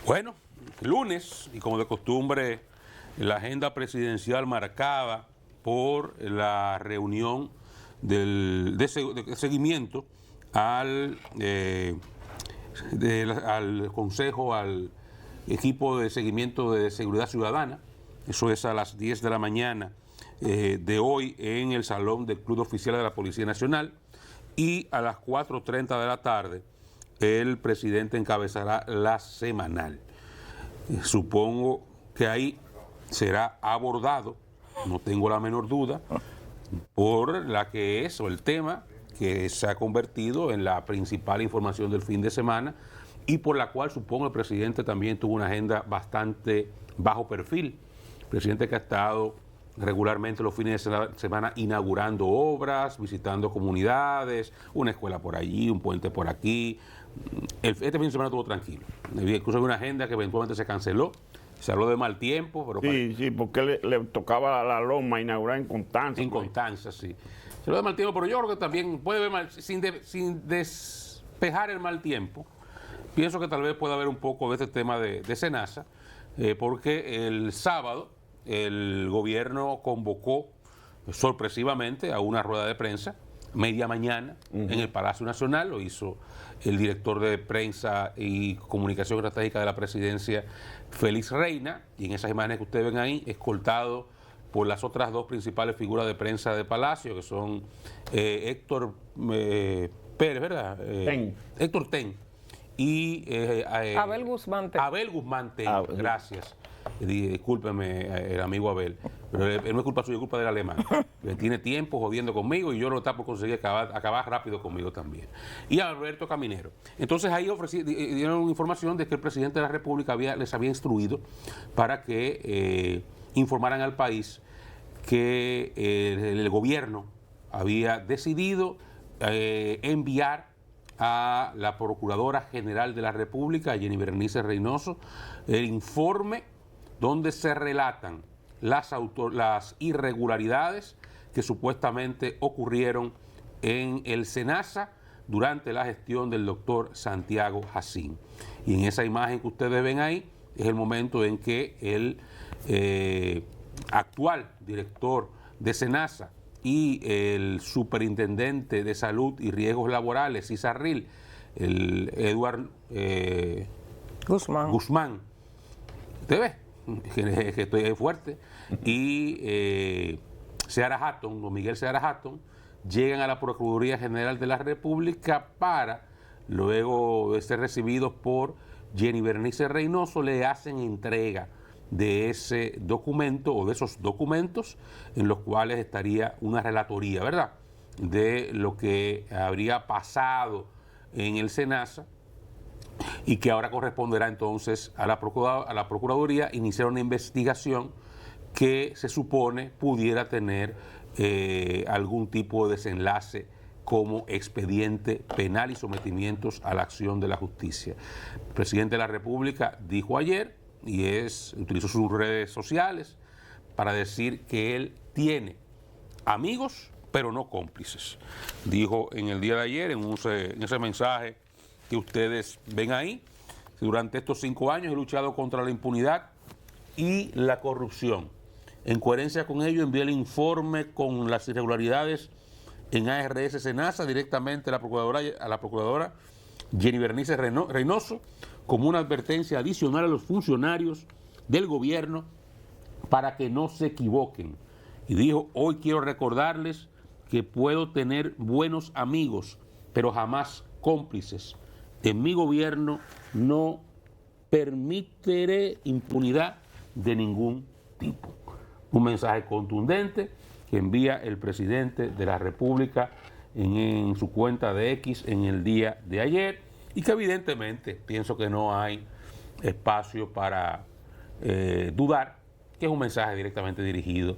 Bueno, lunes, y como de costumbre, la agenda presidencial marcada por la reunión de seguimiento al Consejo, al equipo de seguimiento de seguridad ciudadana. Eso es a las 10 de la mañana de hoy en el Salón del Club de Oficiales de la Policía Nacional, y a las 4:30 de la tarde el presidente encabezará la semanal. Supongo que ahí será abordado, no tengo la menor duda, por la que es, o el tema que se ha convertido en la principal información del fin de semana, y por la cual supongo el presidente también tuvo una agenda bastante bajo perfil. El presidente que ha estado regularmente los fines de semana inaugurando obras, visitando comunidades, una escuela por allí, un puente por aquí. Este fin de semana estuvo tranquilo. Incluso había una agenda que eventualmente se canceló. Se habló de mal tiempo, pero... Sí, porque le tocaba la loma inaugurar en Constanza. En Constanza, sí. Se habló de mal tiempo, pero yo creo que también puede haber mal, sin despejar el mal tiempo. Pienso que tal vez pueda haber un poco de este tema de SENASA, porque el sábado el gobierno convocó sorpresivamente a una rueda de prensa, media mañana, en el Palacio Nacional. Lo hizo el director de prensa y comunicación estratégica de la presidencia, Félix Reina, y en esas imágenes que ustedes ven ahí, escoltado por las otras dos principales figuras de prensa de Palacio, que son Héctor Pérez, ¿verdad? Héctor Ten y Abel Guzmán Ten. Abel Guzmán Ten, gracias. Discúlpeme el amigo Abel, pero él no es culpa suya, es culpa del alemán. Tiene tiempo jodiendo conmigo y yo lo está por conseguir acabar rápido conmigo también. Y a Alberto Caminero. Entonces ahí dieron información de que el presidente de la República les había instruido para que informaran al país que el gobierno había decidido enviar a la Procuradora General de la República, Jenny Berenice Reynoso, el informe donde se relatan las irregularidades que supuestamente ocurrieron en el SENASA durante la gestión del doctor Santiago Jacín. Y en esa imagen que ustedes ven ahí es el momento en que el actual director de SENASA y el superintendente de Salud y Riesgos Laborales, Cisarril, el Eduard Guzmán. ¿Usted ve? Que estoy fuerte. Y Seara Hatton, don Miguel Seara Hatton, llegan a la Procuraduría General de la República para, luego de ser recibidos por Jenny Berenice Reynoso, le hacen entrega de ese documento o de esos documentos en los cuales estaría una relatoría, ¿verdad?, de lo que habría pasado en el SENASA, y que ahora corresponderá entonces a la Procuraduría iniciar una investigación que se supone pudiera tener algún tipo de desenlace como expediente penal y sometimientos a la acción de la justicia. El presidente de la República dijo ayer, y utilizó sus redes sociales para decir que él tiene amigos, pero no cómplices. Dijo en el día de ayer, en ese mensaje que ustedes ven ahí: durante estos 5 años he luchado contra la impunidad y la corrupción. En coherencia con ello, envié el informe con las irregularidades en ARS SENASA directamente a la procuradora Jenny Berenice Reynoso, como una advertencia adicional a los funcionarios del gobierno para que no se equivoquen. Y dijo: hoy quiero recordarles que puedo tener buenos amigos, pero jamás cómplices. En mi gobierno no permitiré impunidad de ningún tipo. Un mensaje contundente que envía el presidente de la República en su cuenta de X en el día de ayer, y que evidentemente pienso que no hay espacio para dudar que es un mensaje directamente dirigido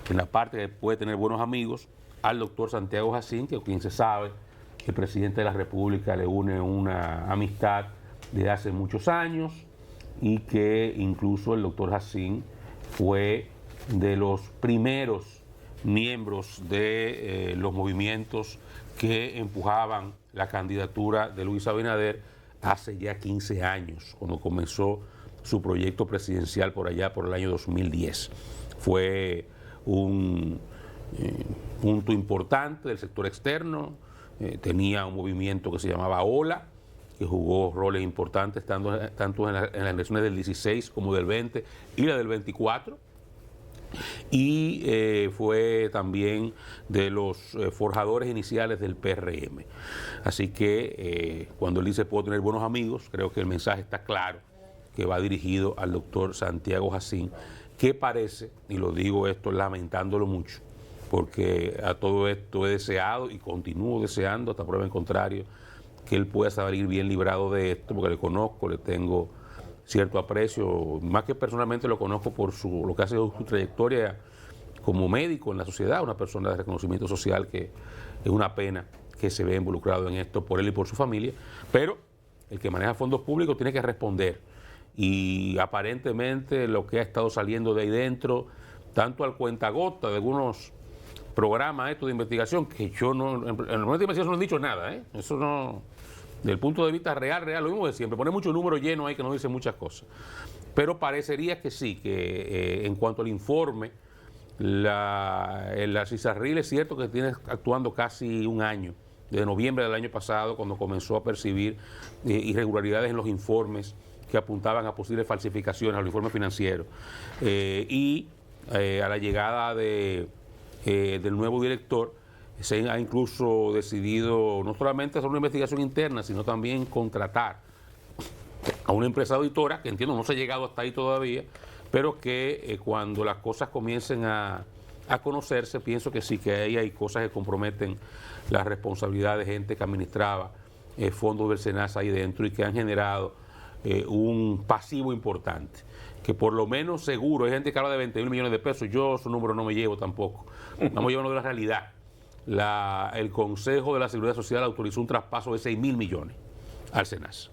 en la parte que puede tener buenos amigos al doctor Santiago Jacín, que quien se sabe que el presidente de la República le une una amistad de hace muchos años, y que incluso el doctor Jacín fue de los primeros miembros de los movimientos que empujaban la candidatura de Luis Abinader hace ya 15 años, cuando comenzó su proyecto presidencial por allá por el año 2010. Fue un punto importante del sector externo, tenía un movimiento que se llamaba OLA, que jugó roles importantes tanto en las elecciones del 16 como del 20 y la del 24. Y fue también de los forjadores iniciales del PRM. Así que cuando él dice puedo tener buenos amigos, creo que el mensaje está claro, que va dirigido al doctor Santiago Jacín, que parece, y lo digo esto lamentándolo mucho, porque a todo esto he deseado y continúo deseando, hasta prueba en contrario, que él pueda salir bien librado de esto, porque le conozco, le tengo cierto aprecio, más que personalmente lo conozco por lo que ha sido su trayectoria como médico en la sociedad, una persona de reconocimiento social que es una pena que se vea involucrado en esto por él y por su familia, pero el que maneja fondos públicos tiene que responder, y aparentemente lo que ha estado saliendo de ahí dentro, tanto al cuentagota de algunos programas estos de investigación, que yo no, en el momento de investigación no han dicho nada, eso no, desde el punto de vista real, lo mismo de siempre, pone mucho número lleno ahí que no dice muchas cosas, pero parecería que sí, que en cuanto al informe, la CISARRIL es cierto que tiene actuando casi un año, desde noviembre del año pasado, cuando comenzó a percibir irregularidades en los informes que apuntaban a posibles falsificaciones, a los informes financieros, y a la llegada del nuevo director, se ha incluso decidido no solamente hacer una investigación interna, sino también contratar a una empresa auditora, que entiendo no se ha llegado hasta ahí todavía, pero que cuando las cosas comiencen a conocerse, pienso que sí, que ahí hay cosas que comprometen la responsabilidad de gente que administraba fondos del SENASA ahí dentro y que han generado un pasivo importante, que por lo menos seguro, hay gente que habla de 20.000 millones de pesos, yo su número no me llevo tampoco, vamos llevando de la realidad. El Consejo de la Seguridad Social autorizó un traspaso de 6.000 millones al SENASA.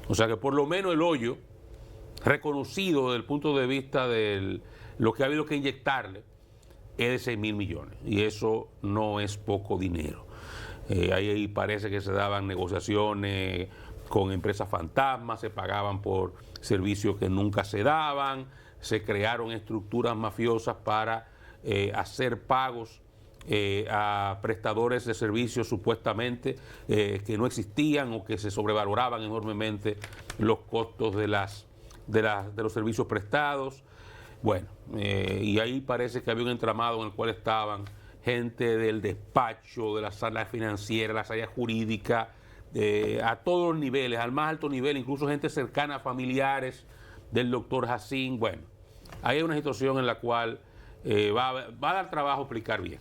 O sea que por lo menos el hoyo, reconocido desde el punto de vista de lo que ha habido que inyectarle, es de 6.000 millones. Y eso no es poco dinero. Ahí parece que se daban negociaciones con empresas fantasmas, se pagaban por servicios que nunca se daban, se crearon estructuras mafiosas para hacer pagos a prestadores de servicios supuestamente que no existían o que se sobrevaloraban enormemente los costos de los servicios prestados. Bueno, y ahí parece que había un entramado en el cual estaban gente del despacho, de la sala financiera, la sala jurídica, a todos los niveles, al más alto nivel, incluso gente cercana, familiares del doctor Jacín. Bueno, ahí hay una situación en la cual va a dar trabajo explicar bien.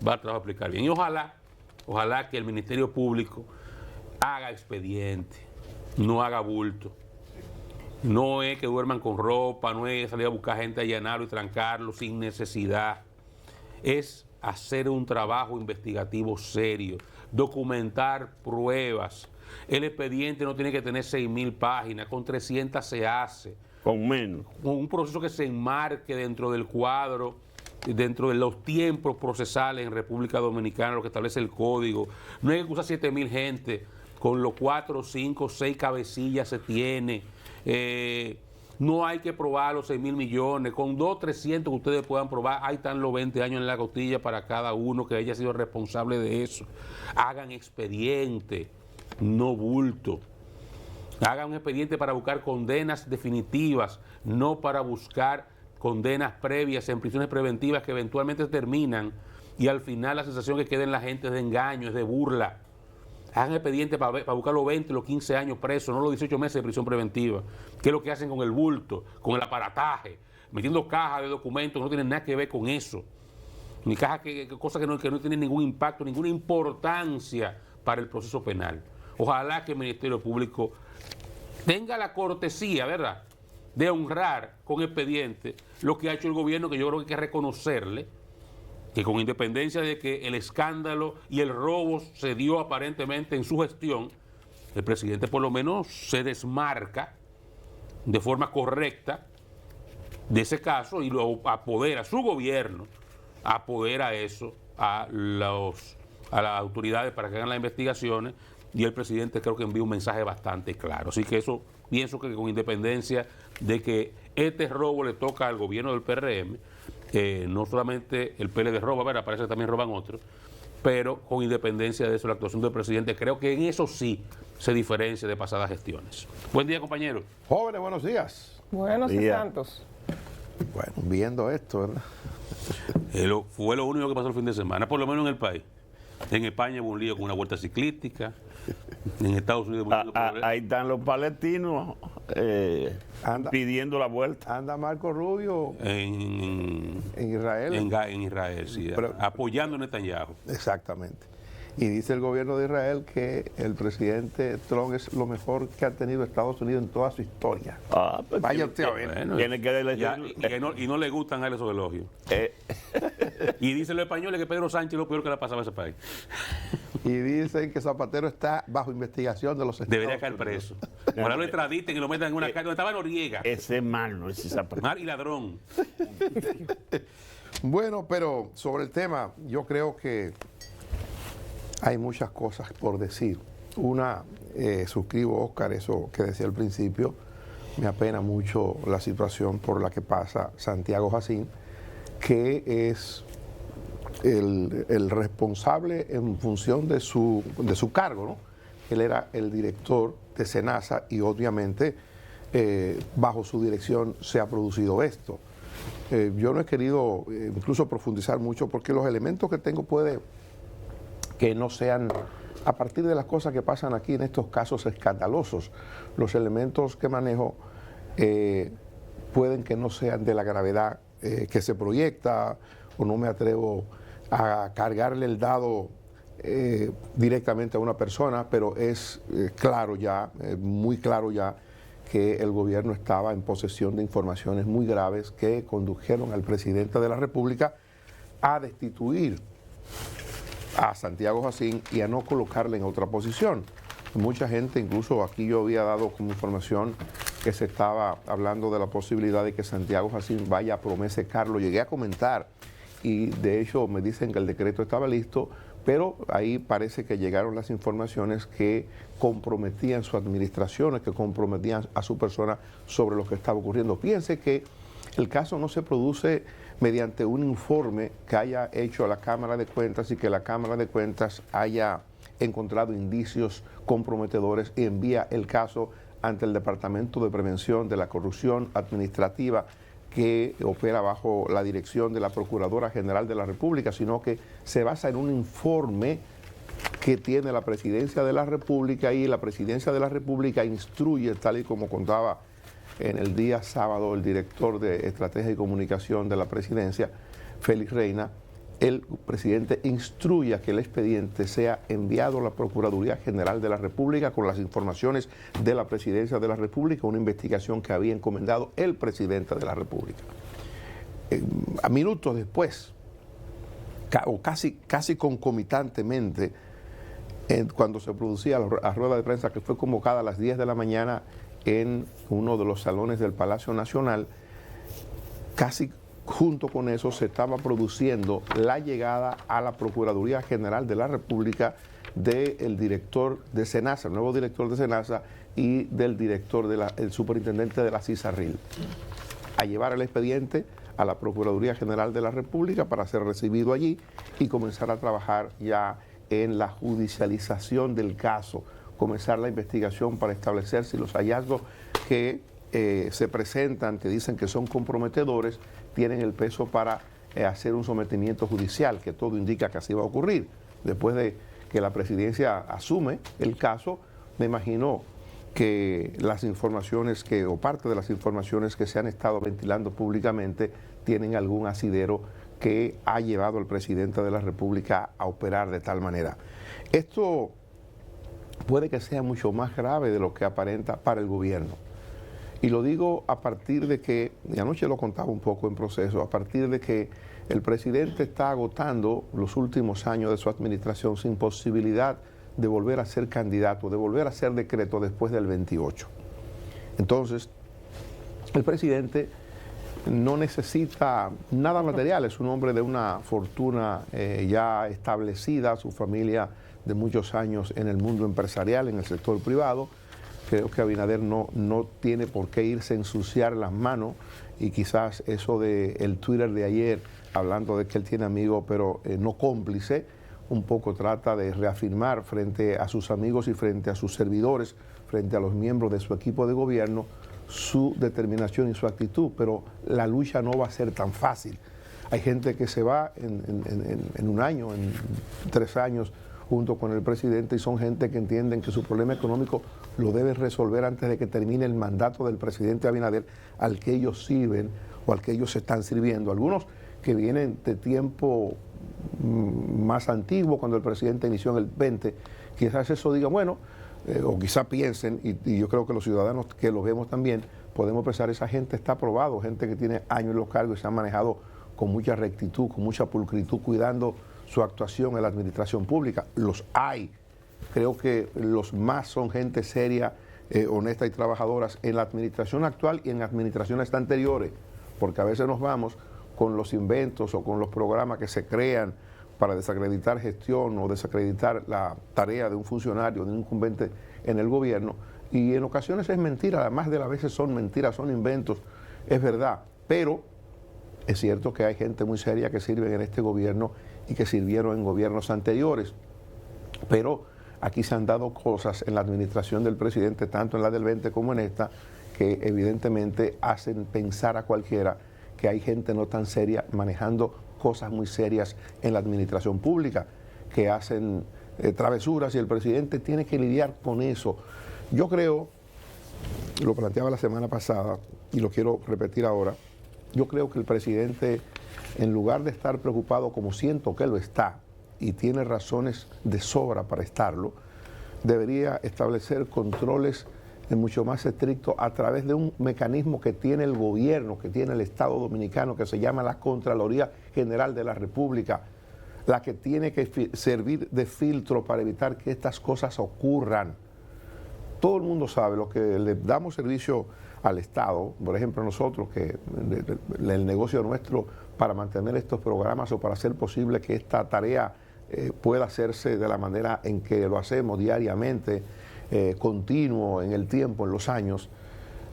Va a dar trabajo explicar bien. Y ojalá que el Ministerio Público haga expediente, no haga bulto. No es que duerman con ropa, no es salir a buscar gente a allanarlo y trancarlo sin necesidad. Es hacer un trabajo investigativo serio, documentar pruebas. El expediente no tiene que tener 6.000 páginas, con 300 se hace. Con menos. Un proceso que se enmarque dentro del cuadro, dentro de los tiempos procesales en República Dominicana, lo que establece el código. No hay que usar 7.000 gente, con los 4, 5, 6 cabecillas se tiene. No hay que probar los 6.000 millones, con 2, 300 que ustedes puedan probar, ahí están los 20 años en la costilla para cada uno que haya sido responsable de eso. Hagan expediente, no bulto. Hagan un expediente para buscar condenas definitivas, no para buscar condenas previas en prisiones preventivas que eventualmente terminan y al final la sensación que queda en la gente es de engaño, es de burla. Hagan expediente para buscar los 20, los 15 años presos, no los 18 meses de prisión preventiva. ¿Qué es lo que hacen con el bulto, con el aparataje? Metiendo cajas de documentos que no tienen nada que ver con eso. Ni cajas, cosas que no tienen ningún impacto, ninguna importancia para el proceso penal. Ojalá que el Ministerio Público tenga la cortesía, ¿verdad?, de honrar con expediente lo que ha hecho el gobierno, que yo creo que hay que reconocerle, que con independencia de que el escándalo y el robo se dio aparentemente en su gestión, el presidente por lo menos se desmarca de forma correcta de ese caso y lo apodera, su gobierno apodera eso a las autoridades para que hagan las investigaciones y el presidente creo que envió un mensaje bastante claro. Así que eso pienso que con independencia de que este robo le toca al gobierno del PRM, no solamente el PLD roba, ¿verdad? Parece que también roban otros, pero con independencia de eso, la actuación del presidente, creo que en eso sí se diferencia de pasadas gestiones. Buen día, compañeros. Jóvenes, buenos días. Buenos y santos. Bueno, viendo esto, ¿verdad? Fue lo único que pasó el fin de semana, por lo menos en el país. En España hubo un lío con una vuelta ciclística. En Estados Unidos hubo un lío con ahí están los palestinos pidiendo la vuelta. Anda Marco Rubio en Israel. En Israel, sí, Pero, apoyando a Netanyahu. Exactamente. Y dice el gobierno de Israel que el presidente Trump es lo mejor que ha tenido Estados Unidos en toda su historia. Pues vaya usted a ver. Bueno, tiene que y no le gustan a él esos elogios. Y dicen los españoles que Pedro Sánchez es lo peor que le ha pasado a ese país. Y dicen que Zapatero está bajo investigación de los Estados Debería caer preso. Ojalá lo extraditen y lo metan en una cárcel donde estaba Noriega. Ese es malo, ese Zapatero. Mal y ladrón. Bueno, pero sobre el tema, yo creo que hay muchas cosas por decir. Una, suscribo, Oscar, eso que decía al principio, me apena mucho la situación por la que pasa Santiago Jacín, que es el responsable en función de su cargo, ¿no? Él era el director de SENASA y obviamente bajo su dirección se ha producido esto. Yo no he querido incluso profundizar mucho porque los elementos que tengo puede que no sean, a partir de las cosas que pasan aquí en estos casos escandalosos, los elementos que manejo pueden que no sean de la gravedad que se proyecta, o no me atrevo a cargarle el dado directamente a una persona, pero es claro ya, muy claro ya, que el gobierno estaba en posesión de informaciones muy graves que condujeron al presidente de la República a destituir a Santiago Jacín y a no colocarle en otra posición. Mucha gente, incluso aquí yo había dado como información que se estaba hablando de la posibilidad de que Santiago Jacín vaya a Promese Carlos. Llegué a comentar y de hecho me dicen que el decreto estaba listo, pero ahí parece que llegaron las informaciones que comprometían su administración, que comprometían a su persona sobre lo que estaba ocurriendo. Piense que el caso no se produce mediante un informe que haya hecho la Cámara de Cuentas y que la Cámara de Cuentas haya encontrado indicios comprometedores y envía el caso ante el Departamento de Prevención de la Corrupción Administrativa que opera bajo la dirección de la Procuradora General de la República, sino que se basa en un informe que tiene la Presidencia de la República y la Presidencia de la República instruye, tal y como contaba en el día sábado el director de Estrategia y Comunicación de la Presidencia, Félix Reina, el presidente instruye a que el expediente sea enviado a la Procuraduría General de la República con las informaciones de la Presidencia de la República, una investigación que había encomendado el presidente de la República. A minutos después, o casi concomitantemente, cuando se producía la rueda de prensa que fue convocada a las 10 de la mañana en uno de los salones del Palacio Nacional, casi junto con eso se estaba produciendo la llegada a la Procuraduría General de la República del director de SENASA, el nuevo director de SENASA y del director, el superintendente de la CISARRIL, a llevar el expediente a la Procuraduría General de la República para ser recibido allí y comenzar a trabajar ya en la judicialización del caso, comenzar la investigación para establecer si los hallazgos que se presentan, que dicen que son comprometedores, tienen el peso para hacer un sometimiento judicial, que todo indica que así va a ocurrir. Después de que la presidencia asume el caso, me imagino que las informaciones o parte de las informaciones que se han estado ventilando públicamente tienen algún asidero que ha llevado al presidente de la República a operar de tal manera. Esto puede que sea mucho más grave de lo que aparenta para el gobierno. Y lo digo a partir de que, y anoche lo contaba un poco en proceso, a partir de que el presidente está agotando los últimos años de su administración sin posibilidad de volver a ser candidato, de volver a ser decreto después del 28. Entonces, el presidente no necesita nada material, es un hombre de una fortuna ya establecida, su familia de muchos años en el mundo empresarial, en el sector privado. Creo que Abinader no tiene por qué irse a ensuciar las manos, y quizás eso del Twitter de ayer, hablando de que él tiene amigos, pero no cómplice, un poco trata de reafirmar frente a sus amigos y frente a sus servidores, frente a los miembros de su equipo de gobierno, su determinación y su actitud, pero la lucha no va a ser tan fácil. Hay gente que se va en un año, en 3 años, junto con el presidente, y son gente que entienden que su problema económico lo deben resolver antes de que termine el mandato del presidente Abinader, al que ellos sirven o al que ellos se están sirviendo. Algunos que vienen de tiempo más antiguo, cuando el presidente inició en el 20, quizás eso diga, bueno, o quizás piensen, y yo creo que los ciudadanos que lo vemos también, podemos pensar, esa gente está aprobado, gente que tiene años en los cargos y se ha manejado con mucha rectitud, con mucha pulcritud, cuidando su actuación en la administración pública. Los hay. Creo que los más son gente seria, honesta y trabajadoras en la administración actual y en administraciones anteriores, porque a veces nos vamos con los inventos o con los programas que se crean para desacreditar gestión o desacreditar la tarea de un funcionario, de un incumbente en el gobierno, y en ocasiones es mentira, además de las veces son mentiras, son inventos, es verdad, pero es cierto que hay gente muy seria que sirve en este gobierno y que sirvieron en gobiernos anteriores, pero aquí se han dado cosas en la administración del presidente, tanto en la del 20 como en esta, que evidentemente hacen pensar a cualquiera que hay gente no tan seria manejando cosas muy serias en la administración pública, que hacen travesuras, y el presidente tiene que lidiar con eso. Yo creo, lo planteaba la semana pasada y lo quiero repetir ahora, yo creo que el presidente, en lugar de estar preocupado como siento que lo está, y tiene razones de sobra para estarlo, debería establecer controles mucho más estrictos a través de un mecanismo que tiene el gobierno, que tiene el Estado Dominicano, que se llama la Contraloría General de la República, la que tiene que servir de filtro para evitar que estas cosas ocurran. Todo el mundo sabe lo que le damos servicio al Estado, por ejemplo nosotros, que el negocio nuestro para mantener estos programas o para hacer posible que esta tarea pueda hacerse de la manera en que lo hacemos diariamente, continuo en el tiempo, en los años,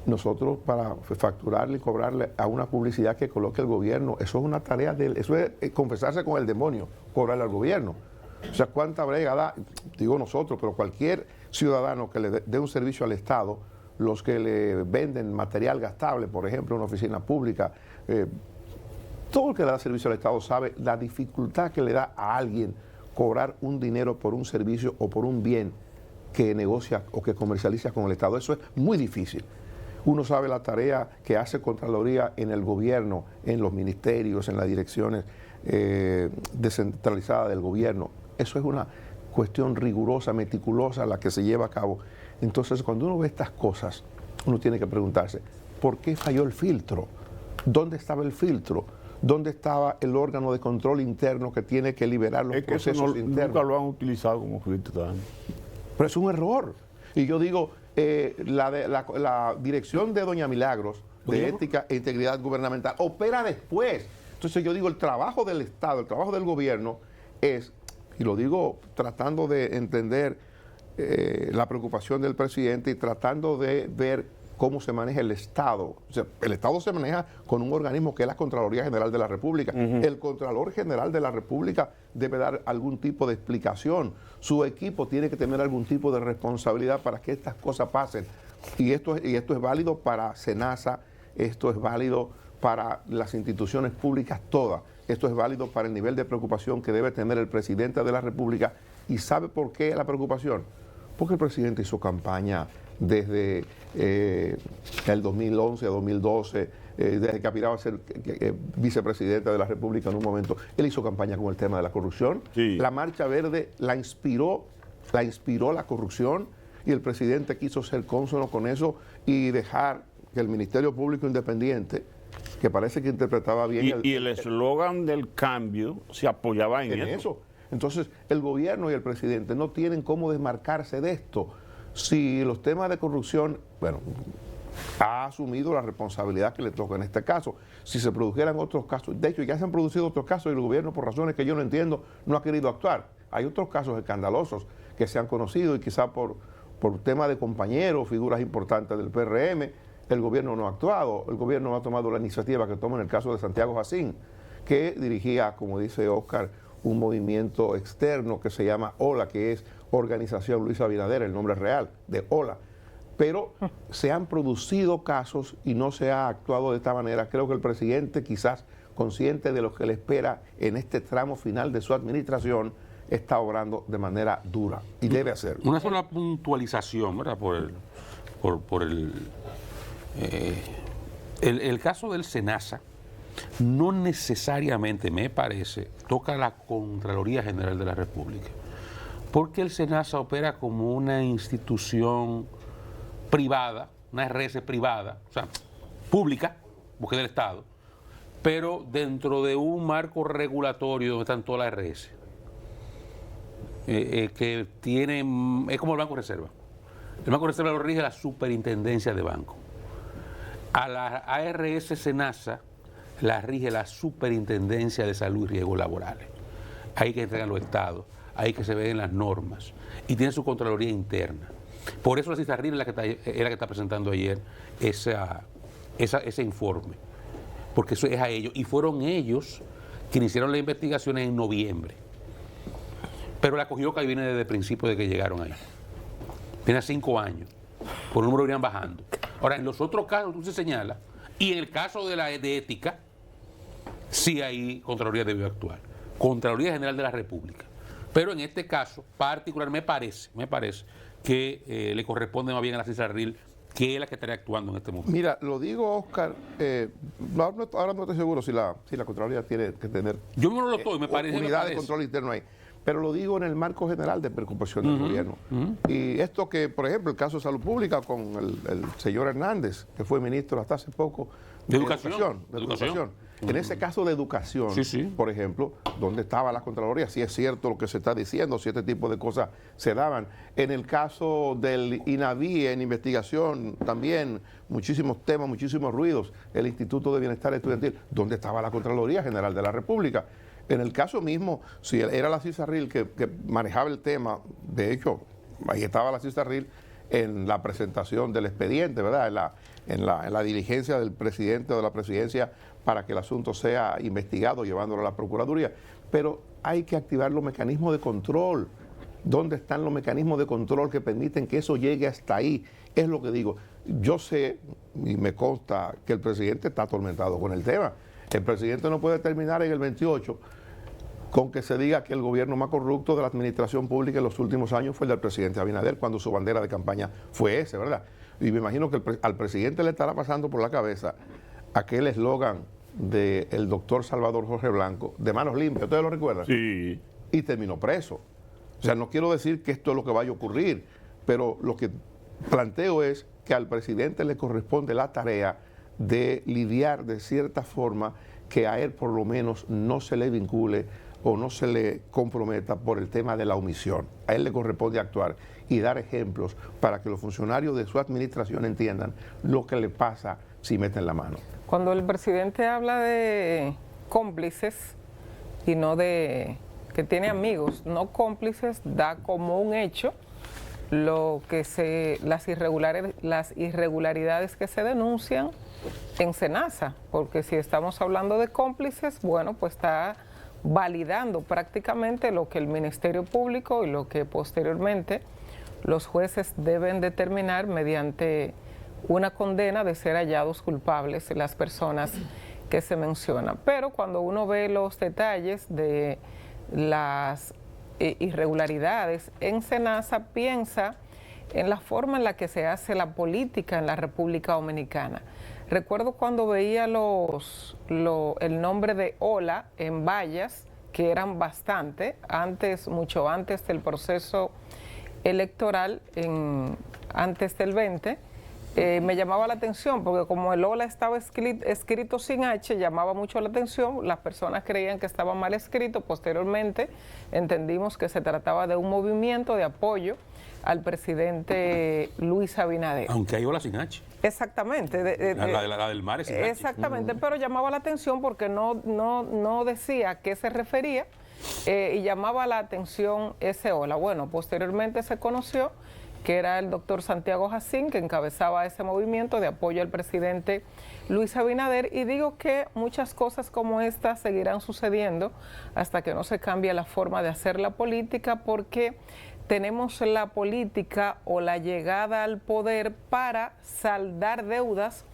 nosotros para facturarle y cobrarle a una publicidad que coloque el gobierno, eso es una tarea eso es confesarse con el demonio, cobrarle al gobierno. O sea, cuánta brega da, digo nosotros, pero cualquier ciudadano que le dé un servicio al Estado, los que le venden material gastable, por ejemplo, en una oficina pública, todo el que le da servicio al Estado sabe la dificultad que le da a alguien cobrar un dinero por un servicio o por un bien que negocia o que comercializa con el Estado. Eso es muy difícil. Uno sabe la tarea que hace Contraloría en el gobierno, en los ministerios, en las direcciones descentralizadas del gobierno. Eso es una cuestión rigurosa, meticulosa, la que se lleva a cabo. Entonces, cuando uno ve estas cosas, uno tiene que preguntarse, ¿por qué falló el filtro? ¿Dónde estaba el filtro? ¿Dónde estaba el órgano de control interno que tiene que liberar los procesos internos? Nunca lo han utilizado como filtro también. Pero es un error. Y yo digo, la dirección de Doña Milagros, de Ética e Integridad Gubernamental, opera después. Entonces yo digo, el trabajo del Estado, el trabajo del gobierno es, y lo digo tratando de entender la preocupación del presidente y tratando de ver cómo se maneja el Estado. O sea, el Estado se maneja con un organismo que es la Contraloría General de la República. El Contralor General de la República debe dar algún tipo de explicación. Su equipo tiene que tener algún tipo de responsabilidad para que estas cosas pasen. Y esto es válido para SENASA, esto es válido para las instituciones públicas todas. Esto es válido para el nivel de preocupación que debe tener el presidente de la República. ¿Y sabe por qué la preocupación? Porque el presidente hizo campaña desde el 2011 a 2012, desde que aspiraba a ser vicepresidente de la República en un momento. Él hizo campaña con el tema de la corrupción. Sí. La Marcha Verde la inspiró la corrupción, y el presidente quiso ser cónsono con eso y dejar que el Ministerio Público Independiente, que parece que interpretaba bien... Y el eslogan del cambio se apoyaba en eso. Entonces, el gobierno y el presidente no tienen cómo desmarcarse de esto. Si los temas de corrupción, bueno, ha asumido la responsabilidad que le toca en este caso. Si se produjeran otros casos, de hecho ya se han producido otros casos y el gobierno, por razones que yo no entiendo, no ha querido actuar. Hay otros casos escandalosos que se han conocido y quizá por tema de compañeros, figuras importantes del PRM, el gobierno no ha actuado, el gobierno no ha tomado la iniciativa que toma en el caso de Santiago Jacín, que dirigía, como dice Oscar, un movimiento externo que se llama OLA, que es Organización Luis Abinader, el nombre real de OLA. Pero se han producido casos y no se ha actuado de esta manera. Creo que el presidente, quizás consciente de lo que le espera en este tramo final de su administración, está obrando de manera dura y debe hacerlo. Una sola puntualización, ¿verdad? Por el caso del SENASA no necesariamente, me parece, toca la Contraloría General de la República, porque el SENASA opera como una institución privada, una RS privada, o sea, pública, porque del Estado, pero dentro de un marco regulatorio donde están todas las RS, que tienen, es como el Banco de Reserva. El Banco de Reserva lo rige la Superintendencia de Banco. A la ARS SENASA la rige la Superintendencia de Salud y Riesgos Laborales. Ahí que entregan los estados, ahí que se ven las normas y tiene su Contraloría interna. Por eso la CISARRIL es la que está presentando ayer ese informe, porque eso es a ellos, y fueron ellos quienes hicieron las investigaciones en noviembre. Pero la Cogioca viene desde el principio de que llegaron ahí. Viene a 5 años, por número irían bajando. Ahora, en los otros casos tú se señala, y en el caso de ética, sí ahí Contraloría debió actuar. Contraloría General de la República. Pero en este caso, particular, me parece que le corresponde más bien a la CISARRIL, que es la que estaría actuando en este momento. Mira, lo digo, Oscar, ahora no estoy seguro si la Contraloría tiene que tener yo no lo estoy, me parece. Unidad de control interno ahí. Pero lo digo en el marco general de preocupación del gobierno. Y esto que, por ejemplo, el caso de salud pública con el señor Hernández, que fue ministro hasta hace poco de educación. En ese caso de educación, por ejemplo, ¿dónde estaba la Contraloría? Si es cierto lo que se está diciendo, si este tipo de cosas se daban. En el caso del INAVI, en investigación, también muchísimos temas, muchísimos ruidos. El Instituto de Bienestar Estudiantil, ¿dónde estaba la Contraloría General de la República? En el caso mismo, si era la CISARRIL que manejaba el tema, de hecho, ahí estaba la CISARRIL en la presentación del expediente, ¿verdad? En la diligencia del presidente o de la presidencia para que el asunto sea investigado, llevándolo a la Procuraduría. Pero hay que activar los mecanismos de control. ¿Dónde están los mecanismos de control que permiten que eso llegue hasta ahí? Es lo que digo. Yo sé, y me consta, que el presidente está atormentado con el tema. El presidente no puede terminar en el 28 con que se diga que el gobierno más corrupto de la administración pública en los últimos años fue el del presidente Abinader, cuando su bandera de campaña fue ese, ¿verdad? Y me imagino que al presidente le estará pasando por la cabeza aquel eslogan del doctor Salvador Jorge Blanco, de manos limpias, ¿ustedes lo recuerdan? Sí. Y terminó preso. O sea, no quiero decir que esto es lo que vaya a ocurrir, pero lo que planteo es que al presidente le corresponde la tarea de lidiar de cierta forma que a él por lo menos no se le vincule o no se le comprometa por el tema de la omisión. A él le corresponde actuar y dar ejemplos para que los funcionarios de su administración entiendan lo que le pasa si meten la mano. Cuando el presidente habla de cómplices y no de que tiene amigos, no cómplices, da como un hecho lo que las irregularidades que se denuncian en SENASA, porque si estamos hablando de cómplices, bueno, pues está validando prácticamente lo que el Ministerio Público y lo que posteriormente los jueces deben determinar mediante una condena de ser hallados culpables las personas que se mencionan. Pero cuando uno ve los detalles de las irregularidades en SENASA, piensa en la forma en la que se hace la política en la República Dominicana. Recuerdo cuando veía el nombre de OLA en vallas, que eran bastante, mucho antes del proceso electoral, antes del 20, me llamaba la atención, porque como el OLA estaba escrito sin H, llamaba mucho la atención, las personas creían que estaba mal escrito, posteriormente entendimos que se trataba de un movimiento de apoyo al presidente Luis Abinader. Aunque hay ola sin H. Exactamente. La del mar es sin H. Exactamente, pero llamaba la atención porque no decía a qué se refería y llamaba la atención ese ola. Bueno, posteriormente se conoció que era el doctor Santiago Jacín, que encabezaba ese movimiento de apoyo al presidente Luis Abinader, y digo que muchas cosas como esta seguirán sucediendo hasta que no se cambie la forma de hacer la política, porque tenemos la política o la llegada al poder para saldar deudas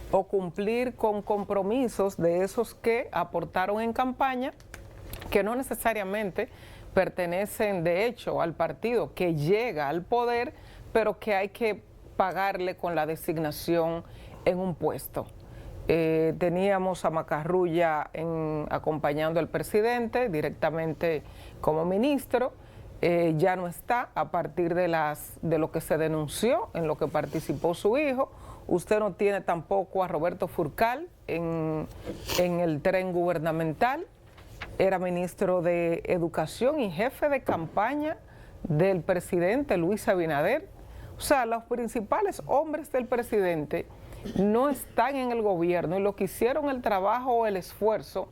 o cumplir con compromisos de esos que aportaron en campaña, que no necesariamente pertenecen de hecho al partido que llega al poder, pero que hay que pagarle con la designación en un puesto. Teníamos a Macarrulla acompañando al presidente directamente como ministro, ya no está a partir de lo que se denunció, en lo que participó su hijo. Usted no tiene tampoco a Roberto Furcal en el tren gubernamental. Era ministro de Educación y jefe de campaña del presidente Luis Abinader. O sea, los principales hombres del presidente no están en el gobierno, y los que hicieron el trabajo o el esfuerzo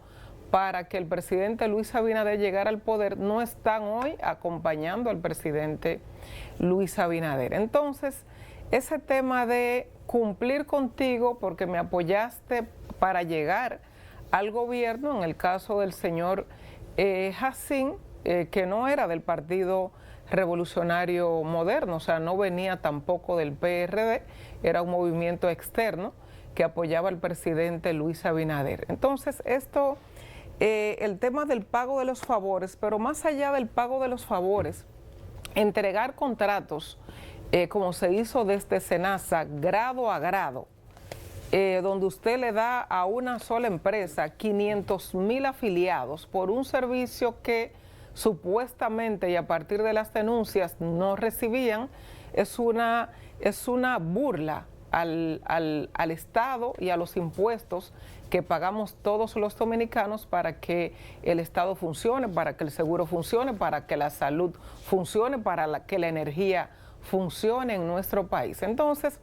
para que el presidente Luis Abinader llegara al poder no están hoy acompañando al presidente Luis Abinader. Entonces, ese tema de cumplir contigo porque me apoyaste para llegar al gobierno, en el caso del señor Jacín, que no era del Partido Revolucionario Moderno, o sea, no venía tampoco del PRD, era un movimiento externo que apoyaba al presidente Luis Abinader. Entonces, esto, el tema del pago de los favores, pero más allá del pago de los favores, entregar contratos, como se hizo desde SENASA, grado a grado, donde usted le da a una sola empresa 500,000 afiliados por un servicio que supuestamente y a partir de las denuncias no recibían, es una burla al Estado y a los impuestos que pagamos todos los dominicanos para que el Estado funcione, para que el seguro funcione, para que la salud funcione, para que la energía funcione en nuestro país. Entonces,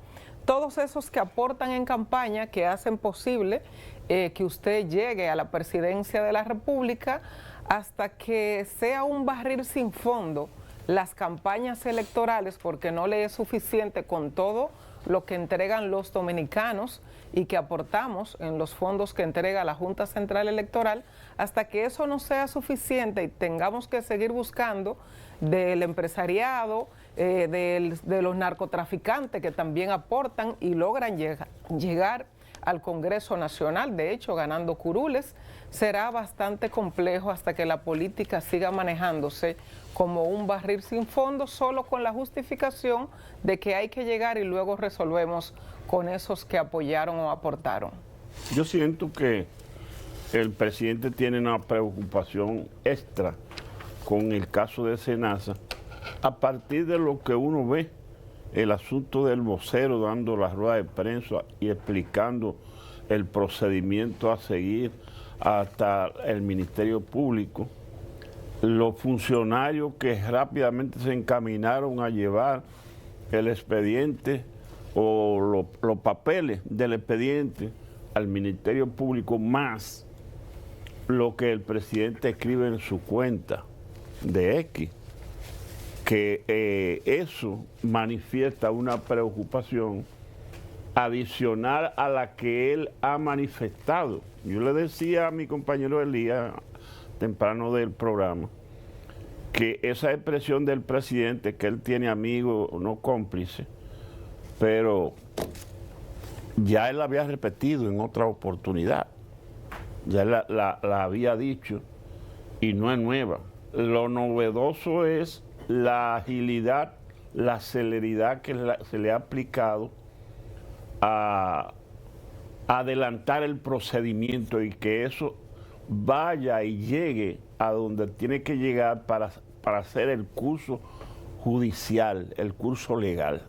todos esos que aportan en campaña, que hacen posible que usted llegue a la presidencia de la República, hasta que sea un barril sin fondo las campañas electorales, porque no le es suficiente con todo lo que entregan los dominicanos y que aportamos en los fondos que entrega la Junta Central Electoral, hasta que eso no sea suficiente y tengamos que seguir buscando del empresariado, de los narcotraficantes que también aportan y logran llegar al Congreso Nacional, de hecho ganando curules, será bastante complejo hasta que la política siga manejándose como un barril sin fondo, solo con la justificación de que hay que llegar y luego resolvemos con esos que apoyaron o aportaron. Yo siento que el presidente tiene una preocupación extra con el caso de SENASA, a partir de lo que uno ve, el asunto del vocero dando la rueda de prensa y explicando el procedimiento a seguir hasta el Ministerio Público, los funcionarios que rápidamente se encaminaron a llevar el expediente o los papeles del expediente al Ministerio Público, más lo que el presidente escribe en su cuenta de X, que eso manifiesta una preocupación adicional a la que él ha manifestado. Yo le decía a mi compañero Elías, temprano del programa, que esa expresión del presidente, que él tiene amigos no cómplices, pero ya él la había repetido en otra oportunidad, ya la había dicho y no es nueva. Lo novedoso es la agilidad, la celeridad que se le ha aplicado a adelantar el procedimiento y que eso vaya y llegue a donde tiene que llegar para hacer el curso judicial, el curso legal.